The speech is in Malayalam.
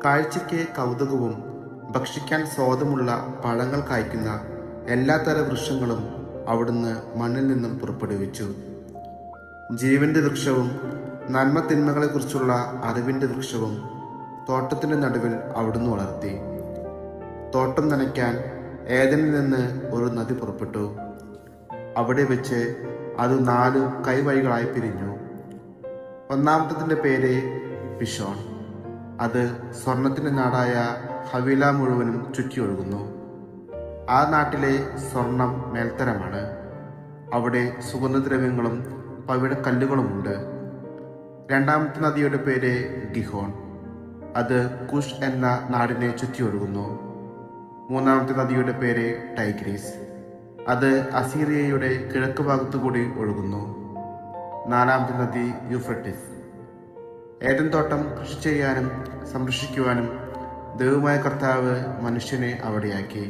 കാഴ്ചയ്ക്ക് കൗതുകവും ഭക്ഷിക്കാൻ സ്വാദുമുള്ള പഴങ്ങൾ കായ്ക്കുന്ന എല്ലാത്തര വൃക്ഷങ്ങളും അവിടുന്ന് മണ്ണിൽ നിന്നും പുറപ്പെടുവിച്ചു. ജീവന്റെ വൃക്ഷവും നന്മ തിന്മകളെക്കുറിച്ചുള്ള അറിവിന്റെ വൃക്ഷവും തോട്ടത്തിന്റെ നടുവിൽ അവിടുന്ന് വളർത്തി. തോട്ടം നനയ്ക്കാൻ ഏദനിൽ നിന്ന് ഒരു നദി പുറപ്പെട്ടു. അവിടെ വെച്ച് അത് 4 കൈവഴികളായി പിരിഞ്ഞു. ഒന്നാമത്തതിൻ്റെ പേര് പിഷോൺ. അത് സ്വർണത്തിൻ്റെ നാടായ ഹവീല മുഴുവനും ചുറ്റിയൊഴുകുന്നു. ആ നാട്ടിലെ സ്വർണം മേൽത്തരമാണ്. അവിടെ സുഗന്ധദ്രവ്യങ്ങളും പവിഴക്കല്ലുകളുമുണ്ട്. രണ്ടാമത്തെ നദിയുടെ പേര് ഗിഹോൺ. അത് കുഷ് എന്ന നാടിനെ ചുറ്റിയൊഴുകുന്നു. മൂന്നാമത്തെ നദിയുടെ പേര് ടൈഗ്രീസ്. അത് അസീറിയയുടെ കിഴക്ക് ഭാഗത്തുകൂടി ഒഴുകുന്നു. നാലാമത്തെ നദി യൂഫ്രട്ടീസ്. ഏദൻ തോട്ടം കൃഷി ചെയ്യാനും സംരക്ഷിക്കുവാനും ദൈവമായ കർത്താവ് മനുഷ്യനെ അവിടെയാക്കി.